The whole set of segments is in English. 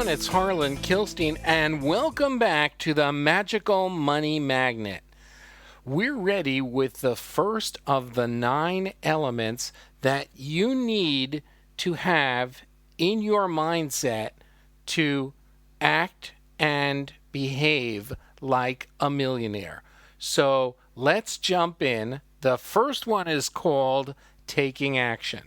everyone, it's Harlan Kilstein, and welcome back to the Magical Money Magnet. We're ready with the first of the 9 elements that you need to have in your mindset to act and behave like a millionaire. So let's jump in. The first one is called taking action.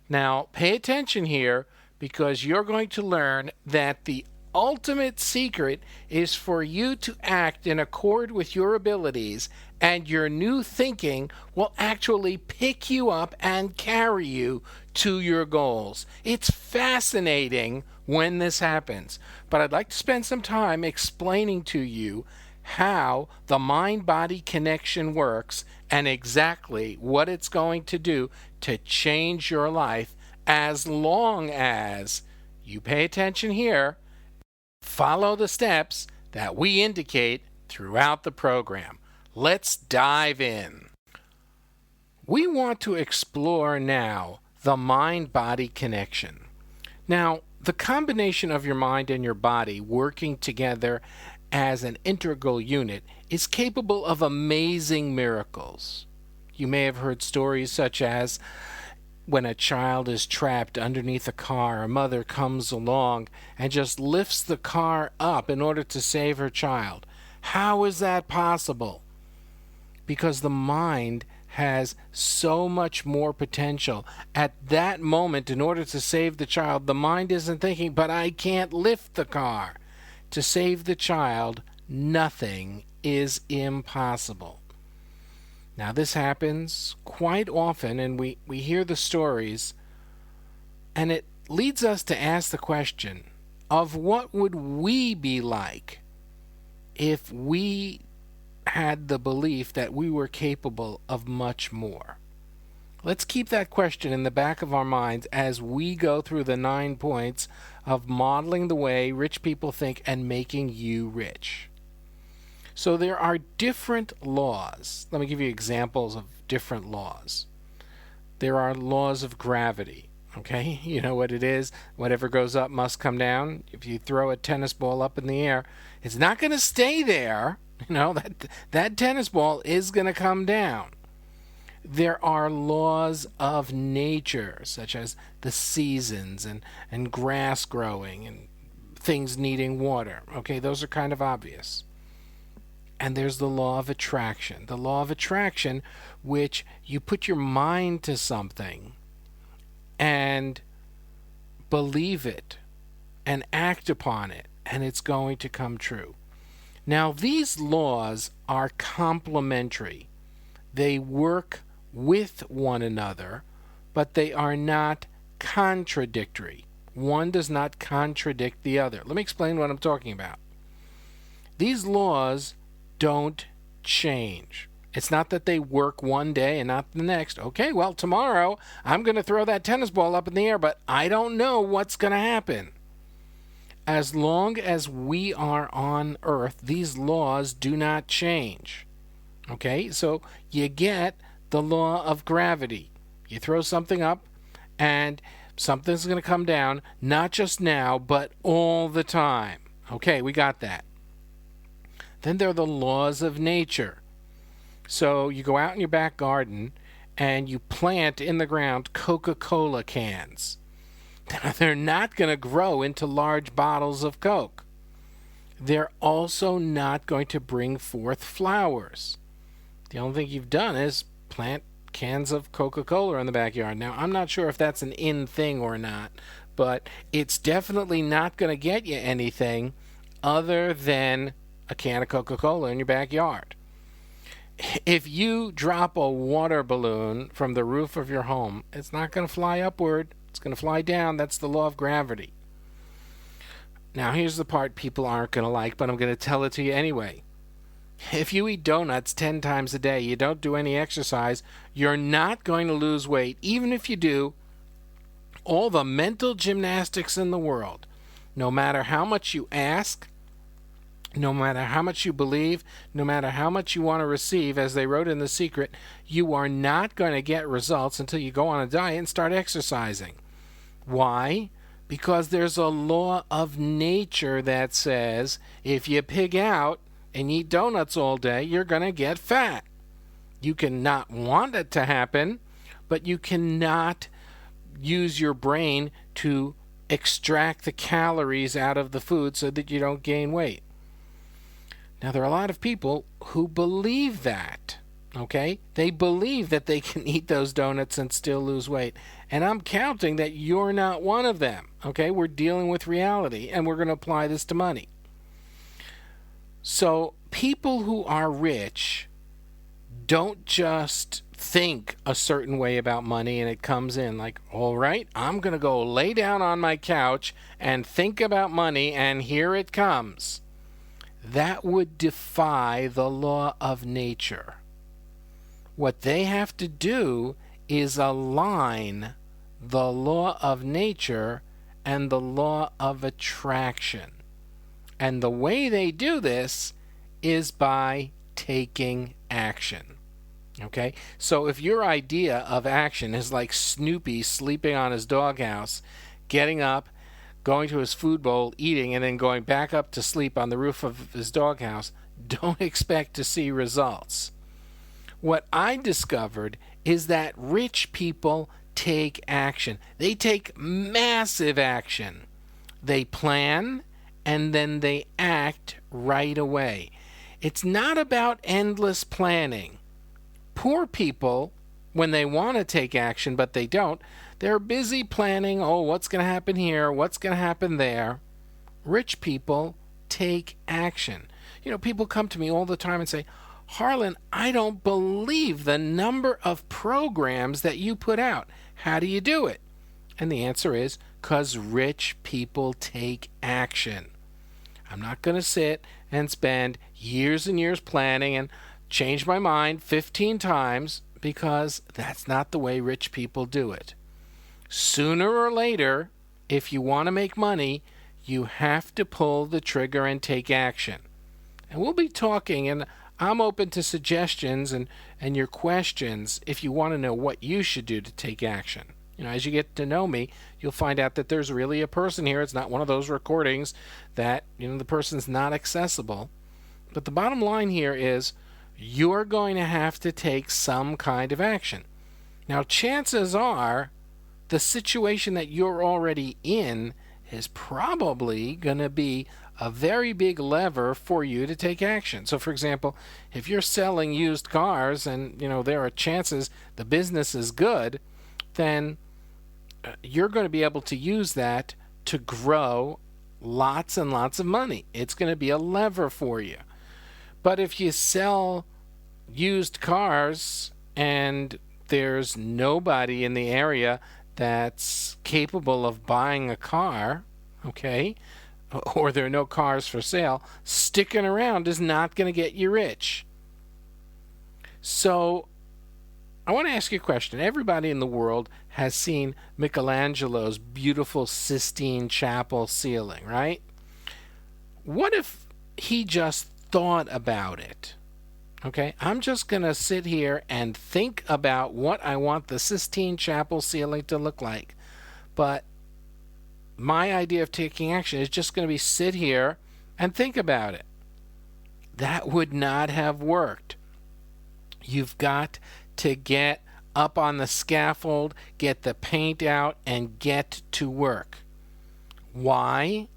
Now, pay attention here because you're going to learn that the ultimate secret is for you to act in accord with your abilities, and your new thinking will actually pick you up and carry you to your goals. It's fascinating when this happens, but I'd like to spend some time explaining to you how the mind-body connection works and exactly what it's going to do to change your life, as long as you pay attention here, follow the steps that we indicate throughout the program. Let's dive in. We want to explore now the mind-body connection. Now, the combination of your mind and your body working together as an integral unit is capable of amazing miracles. You may have heard stories such as when a child is trapped underneath a car, a mother comes along and just lifts the car up in order to save her child. How is that possible? Because the mind has so much more potential. At that moment, in order to save the child, the mind isn't thinking, but I can't lift the car. To save the child, nothing is impossible. Now, this happens quite often, and we hear the stories, and it leads us to ask the question of what would we be like if we had the belief that we were capable of much more. Let's keep that question in the back of our minds as we go through the 9 points of modeling the way rich people think and making you rich. So there are different laws. Let me give you examples of different laws. There are laws of gravity. Okay, you know what it is. Whatever goes up must come down. If you throw a tennis ball up in the air, it's not going to stay there. You know, that tennis ball is going to come down. There are laws of nature, such as the seasons and grass growing and things needing water. Okay, those are kind of obvious. And there's the law of attraction. The law of attraction, which you put your mind to something and believe it and act upon it, and it's going to come true. Now, these laws are complementary. They work with one another, but they are not contradictory. One does not contradict the other. Let me explain what I'm talking about. These laws don't change. It's not that they work one day and not the next. Okay, well, tomorrow I'm going to throw that tennis ball up in the air, but I don't know what's going to happen. As long as we are on Earth, these laws do not change. Okay, so you get the law of gravity. You throw something up and something's going to come down, not just now, but all the time. Okay, we got that. Then there are the laws of nature. So you go out in your back garden and you plant in the ground Coca-Cola cans. They're not going to grow into large bottles of Coke. They're also not going to bring forth flowers. The only thing you've done is plant cans of Coca-Cola in the backyard. Now, I'm not sure if that's an in thing or not, but it's definitely not going to get you anything other than a can of Coca-Cola in your backyard. If you drop a water balloon from the roof of your home, it's not going to fly upward. It's going to fly down. That's the law of gravity. Now, here's the part people aren't going to like, but I'm going to tell it to you anyway. If you eat donuts 10 times a day, you don't do any exercise, you're not going to lose weight, even if you do all the mental gymnastics in the world. No matter how much you ask, no matter how much you believe, no matter how much you want to receive, as they wrote in The Secret, you are not going to get results until you go on a diet and start exercising. Why? Because there's a law of nature that says if you pig out and eat donuts all day, you're going to get fat. You cannot want it to happen, but you cannot use your brain to extract the calories out of the food so that you don't gain weight. Now, there are a lot of people who believe that, okay? They believe that they can eat those donuts and still lose weight. And I'm counting that you're not one of them, okay? We're dealing with reality, and we're going to apply this to money. So people who are rich don't just think a certain way about money and it comes in like, all right, I'm going to go lay down on my couch and think about money, and here it comes. That would defy the law of nature. What they have to do is align the law of nature and the law of attraction. And the way they do this is by taking action. Okay? So if your idea of action is like Snoopy sleeping on his doghouse, getting up, going to his food bowl, eating, and then going back up to sleep on the roof of his doghouse, don't expect to see results. What I discovered is that rich people take action. They take massive action. They plan, and then they act right away. It's not about endless planning. Poor people, when they want to take action but they don't, they're busy planning, what's going to happen here, what's going to happen there. Rich people take action. People come to me all the time and say, Harlan, I don't believe the number of programs that you put out. How do you do it? And the answer is, because rich people take action. I'm not going to sit and spend years and years planning and change my mind 15 times, because that's not the way rich people do it. Sooner or later, if you want to make money, you have to pull the trigger and take action. And we'll be talking, and I'm open to suggestions and your questions if you want to know what you should do to take action. As you get to know me, you'll find out that there's really a person here. It's not one of those recordings that, the person's not accessible. But the bottom line here is you're going to have to take some kind of action. Now, chances are the situation that you're already in is probably going to be a very big lever for you to take action. So, for example, if you're selling used cars and, there are chances the business is good, then you're going to be able to use that to grow lots and lots of money. It's going to be a lever for you. But if you sell used cars and there's nobody in the area that's capable of buying a car, okay, or there are no cars for sale, sticking around is not going to get you rich. So I want to ask you a question. Everybody in the world has seen Michelangelo's beautiful Sistine Chapel ceiling, right? What if he just thought about it? Okay, I'm just going to sit here and think about what I want the Sistine Chapel ceiling to look like. But my idea of taking action is just going to be sit here and think about it. That would not have worked. You've got to get up on the scaffold, get the paint out, and get to work. Why?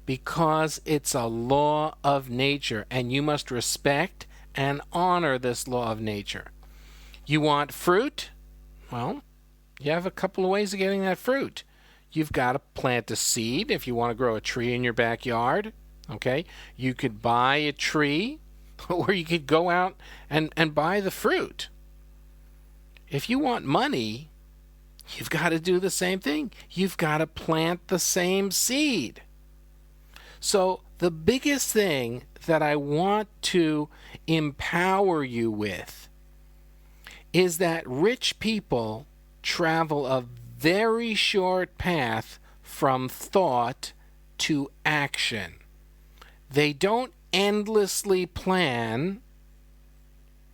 Because it's a law of nature, and you must respect and honor this law of nature. You want fruit? Well, you have a couple of ways of getting that fruit. You've got to plant a seed if you want to grow a tree in your backyard. Okay? You could buy a tree, or you could go out and buy the fruit. If you want money, you've got to do the same thing. You've got to plant the same seed. So the biggest thing that I want to empower you with is that rich people travel a very short path from thought to action. They don't endlessly plan.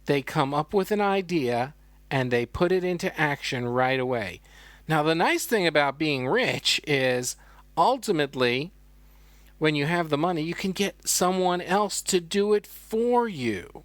They come up with an idea and they put it into action right away. Now, the nice thing about being rich is ultimately, when you have the money, you can get someone else to do it for you.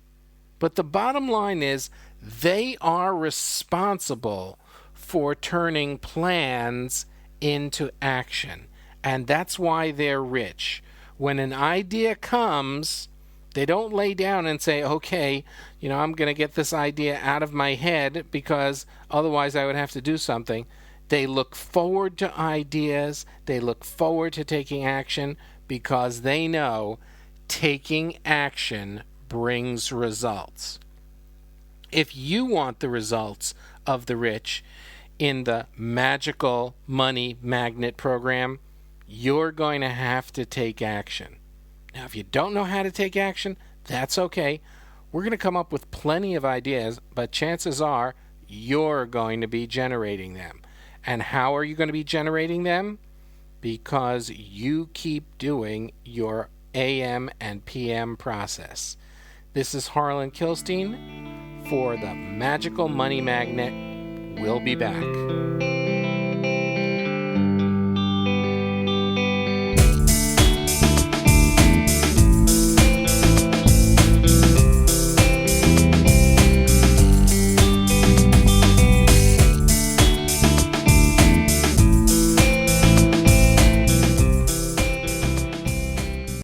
But the bottom line is they are responsible for turning plans into action. And that's why they're rich. When an idea comes, they don't lay down and say, okay, I'm going to get this idea out of my head because otherwise I would have to do something. They look forward to ideas. They look forward to taking action because they know taking action brings results. If you want the results of the rich in the Magical Money Magnet program, you're going to have to take action. Now, if you don't know how to take action, that's okay. We're going to come up with plenty of ideas, but chances are you're going to be generating them. And how are you going to be generating them? Because you keep doing your AM and PM process. This is Harlan Kilstein for the Magical Money Magnet. We'll be back.